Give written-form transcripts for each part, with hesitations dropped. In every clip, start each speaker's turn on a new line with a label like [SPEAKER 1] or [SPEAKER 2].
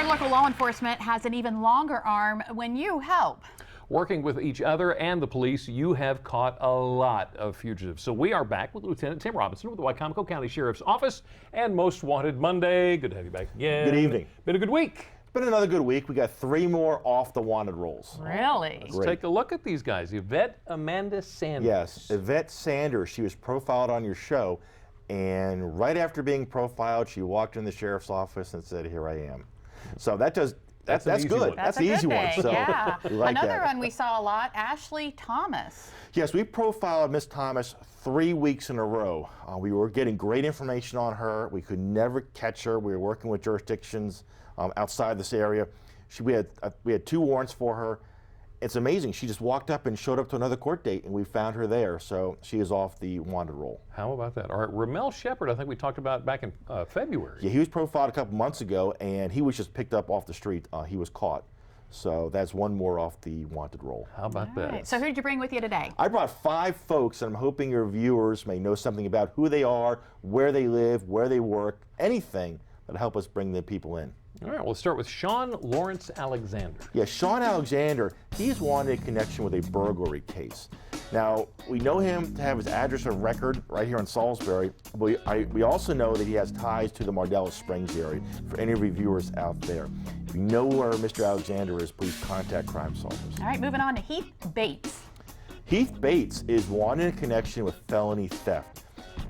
[SPEAKER 1] local law enforcement has an even longer arm when you help.
[SPEAKER 2] Working with each other and the police, you have caught a lot of fugitives. So we are back with Lieutenant Tim Robinson with the Wicomico County Sheriff's Office and Most Wanted Monday. Good to have you back again.
[SPEAKER 3] Good evening.
[SPEAKER 2] Been a good week.
[SPEAKER 3] It's been another good week. We got 3 more off the wanted rolls.
[SPEAKER 1] Really?
[SPEAKER 2] Let's take a look at these guys. Yvette Amanda Sanders.
[SPEAKER 3] Yes, Yvette Sanders. She was profiled on your show, and right after being profiled, she walked in the sheriff's office and said, "Here I am." So that's good.
[SPEAKER 1] That's
[SPEAKER 3] the easy one. So
[SPEAKER 1] yeah.
[SPEAKER 3] we like
[SPEAKER 1] Another
[SPEAKER 3] that.
[SPEAKER 1] one we saw a lot, Ashley Thomas.
[SPEAKER 3] Yes, we profiled Miss Thomas 3 weeks in a row. We were getting great information on her. We could never catch her. We were working with jurisdictions outside this area. We had 2 warrants for her. It's amazing. She just walked up and showed up to another court date, and we found her there. So she is off the wanted roll.
[SPEAKER 2] How about that? All right, Ramel Shepard, I think we talked about back in February.
[SPEAKER 3] Yeah, he was profiled a couple months ago, and he was just picked up off the street. He was caught. So that's 1 more off the wanted roll.
[SPEAKER 2] How about that?
[SPEAKER 1] Right. So who did you bring with you today?
[SPEAKER 3] I brought 5 folks, and I'm hoping your viewers may know something about who they are, where they live, where they work, anything that'll help us bring the people in.
[SPEAKER 2] All right, we'll start with Shawn Lawrence Alexander.
[SPEAKER 3] Yeah, Shawn Alexander, he's wanted in connection with a burglary case. Now, we know him to have his address of record right here in Salisbury. We also know that he has ties to the Mardello Springs area, for any of your viewers out there. If you know where Mr. Alexander is, please contact Crime Solvers.
[SPEAKER 1] All right, moving on to Heath Bates.
[SPEAKER 3] Heath Bates is wanted in connection with felony theft.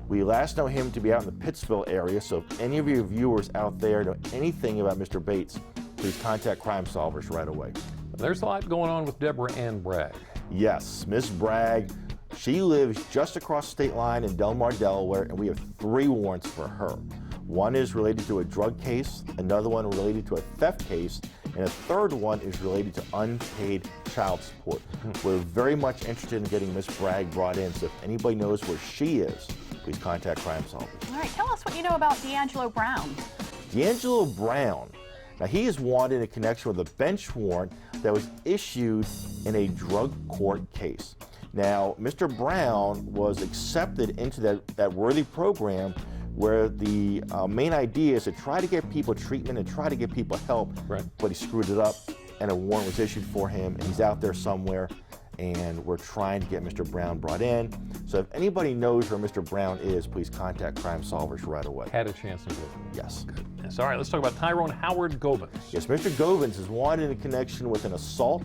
[SPEAKER 3] We last know him to be out in the Pittsville area, so if any of your viewers out there know anything about Mr. Bates, please contact Crime Solvers right away.
[SPEAKER 2] There's a lot going on with Deborah Ann Bragg.
[SPEAKER 3] Yes, Miss Bragg, she lives just across the state line in Delmar, Delaware, and we have 3 warrants for her. 1 is related to a drug case, another one related to a theft case, and a 3rd one is related to unpaid child support. We're very much interested in getting Miss Bragg brought in, so if anybody knows where she is, please contact Crime Solvers.
[SPEAKER 1] All right, tell us what you know about Deangelo Brown.
[SPEAKER 3] Deangelo Brown, now he is wanted in connection with a bench warrant that was issued in a drug court case. Now, Mr. Brown was accepted into that worthy program where the main idea is to try to get people treatment and try to get people help,
[SPEAKER 2] right.
[SPEAKER 3] But he screwed it up and a warrant was issued for him and he's out there somewhere, and we're trying to get Mr. Brown brought in. So if anybody knows where Mr. Brown is, please contact Crime Solvers right away.
[SPEAKER 2] Had a chance to live.
[SPEAKER 3] Yes.
[SPEAKER 2] Good. Yes. All right, let's talk about Tyrone Howard Govans.
[SPEAKER 3] Yes, Mr. Govans is wanted in connection with an assault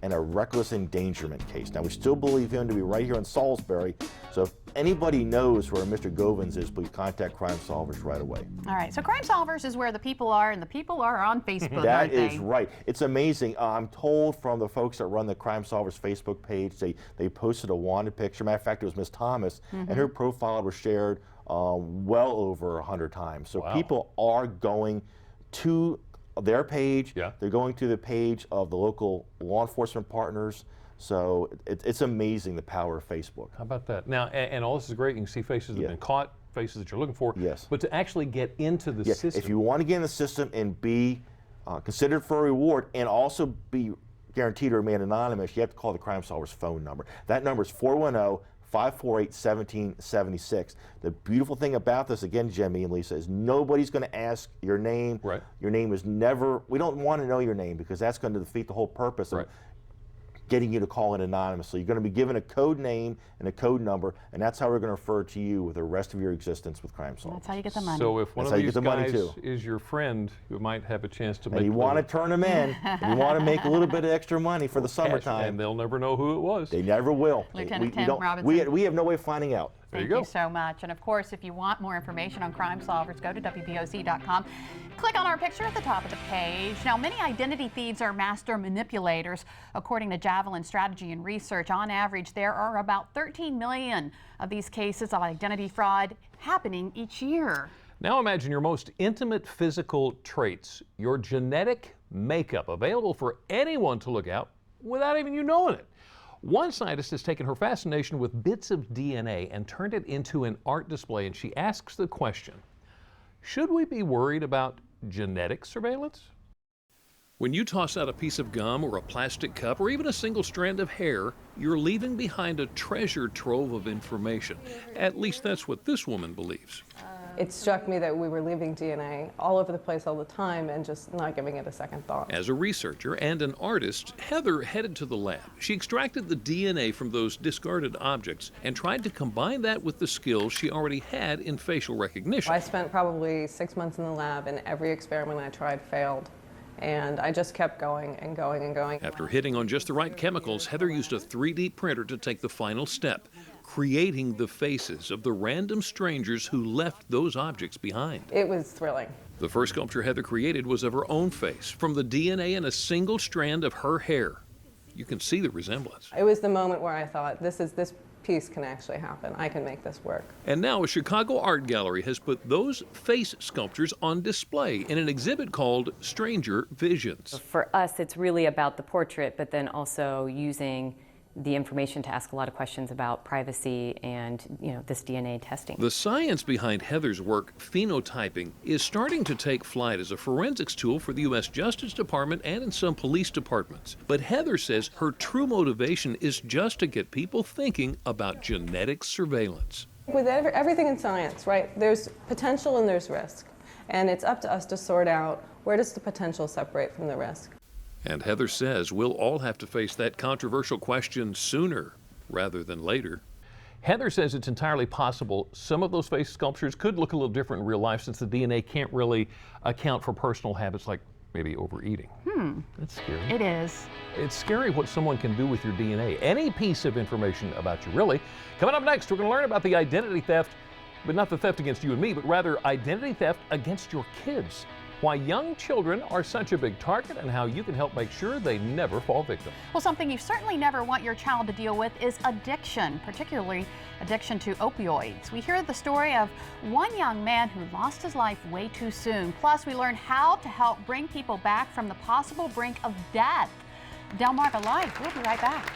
[SPEAKER 3] and a reckless endangerment case. Now, we still believe him to be right here in Salisbury, so if anybody knows where Mr. Govans is, please contact Crime Solvers right away.
[SPEAKER 1] All right, so Crime Solvers is where the people are, and the people are on Facebook,
[SPEAKER 3] That
[SPEAKER 1] aren't they?
[SPEAKER 3] is right. It's amazing. I'm told from the folks that run the Crime Solvers Facebook page, they posted a wanted picture. Matter of fact, it was Miss Thomas, and her profile was shared well over 100 times. So
[SPEAKER 2] wow.
[SPEAKER 3] People are going to their page.
[SPEAKER 2] Yeah.
[SPEAKER 3] They're going to the page of the local law enforcement partners. So it's amazing the power of Facebook.
[SPEAKER 2] How about that? Now, and all this is great. You can see faces that have been caught, faces that you're looking for.
[SPEAKER 3] Yes.
[SPEAKER 2] But to actually get into the system.
[SPEAKER 3] If you want to get in the system and be considered for a reward and also be guaranteed to remain anonymous, you have to call the Crime Solvers phone number. That number is 410-548-1776. The beautiful thing about this, again, Jimmy and Lisa, is nobody's going to ask your name.
[SPEAKER 2] Right.
[SPEAKER 3] Your name is never, we don't want to know your name because that's going to defeat the whole purpose of getting you to call it anonymously. You're going to be given a code name and a code number, and that's how we're going to refer to you with the rest of your existence with Crime Solvers.
[SPEAKER 1] That's how you get the money.
[SPEAKER 2] So if one
[SPEAKER 3] That's
[SPEAKER 2] of
[SPEAKER 3] how you
[SPEAKER 2] these
[SPEAKER 3] get the money,
[SPEAKER 2] guys
[SPEAKER 3] too.
[SPEAKER 2] is your friend, you might have a chance to make
[SPEAKER 3] And you want to turn them in, you want to make a little bit of extra money for the summertime.
[SPEAKER 2] And they'll never know who it was.
[SPEAKER 3] They never will.
[SPEAKER 1] Lieutenant
[SPEAKER 3] we
[SPEAKER 1] Tim Robinson.
[SPEAKER 3] We have no way of finding out.
[SPEAKER 1] Thank you so much. And of course, if you want more information on Crime Solvers, go to WBOZ.com. Click on our picture at the top of the page. Now, many identity thieves are master manipulators. According to Javelin Strategy and Research, on average, there are about 13 million of these cases of identity fraud happening each year.
[SPEAKER 2] Now imagine your most intimate physical traits, your genetic makeup, available for anyone to look at without even you knowing it. One scientist has taken her fascination with bits of DNA and turned it into an art display, and she asks the question, should we be worried about genetic surveillance? When you toss out a piece of gum or a plastic cup or even a single strand of hair, you're leaving behind a treasure trove of information. At least that's what this woman believes.
[SPEAKER 4] It struck me that we were leaving DNA all over the place all the time and just not giving it a second thought.
[SPEAKER 2] As a researcher and an artist, Heather headed to the lab. She extracted the DNA from those discarded objects and tried to combine that with the skills she already had in facial recognition.
[SPEAKER 4] I spent probably 6 months in the lab, and every experiment I tried failed. And I just kept going and going and going.
[SPEAKER 2] After hitting on just the right chemicals, Heather used a 3D printer to take the final step, creating the faces of the random strangers who left those objects behind.
[SPEAKER 4] It was thrilling.
[SPEAKER 2] The first sculpture Heather created was of her own face, from the DNA in a single strand of her hair. You can see the resemblance.
[SPEAKER 4] It was the moment where I thought, this piece can actually happen. I can make this work.
[SPEAKER 2] And now a Chicago art gallery has put those face sculptures on display in an exhibit called Stranger Visions.
[SPEAKER 5] For us, it's really about the portrait, but then also using the information to ask a lot of questions about privacy and, this DNA testing.
[SPEAKER 2] The science behind Heather's work, phenotyping, is starting to take flight as a forensics tool for the U.S. Justice Department and in some police departments. But Heather says her true motivation is just to get people thinking about genetic surveillance.
[SPEAKER 4] With everything in science, right, there's potential and there's risk. And it's up to us to sort out where does the potential separate from the risk.
[SPEAKER 2] And Heather says we'll all have to face that controversial question sooner rather than later. Heather says it's entirely possible some of those face sculptures could look a little different in real life, since the DNA can't really account for personal habits like maybe overeating. That's scary.
[SPEAKER 1] It is.
[SPEAKER 2] It's scary what someone can do with your DNA. Any piece of information about you, really. Coming up next, we're going to learn about the identity theft, but not the theft against you and me, but rather identity theft against your kids. Why young children are such a big target and how you can help make sure they never fall victim.
[SPEAKER 1] Well, something you certainly never want your child to deal with is addiction, particularly addiction to opioids. We hear the story of one young man who lost his life way too soon. Plus, we learn how to help bring people back from the possible brink of death. DelmarvaLife, we'll be right back.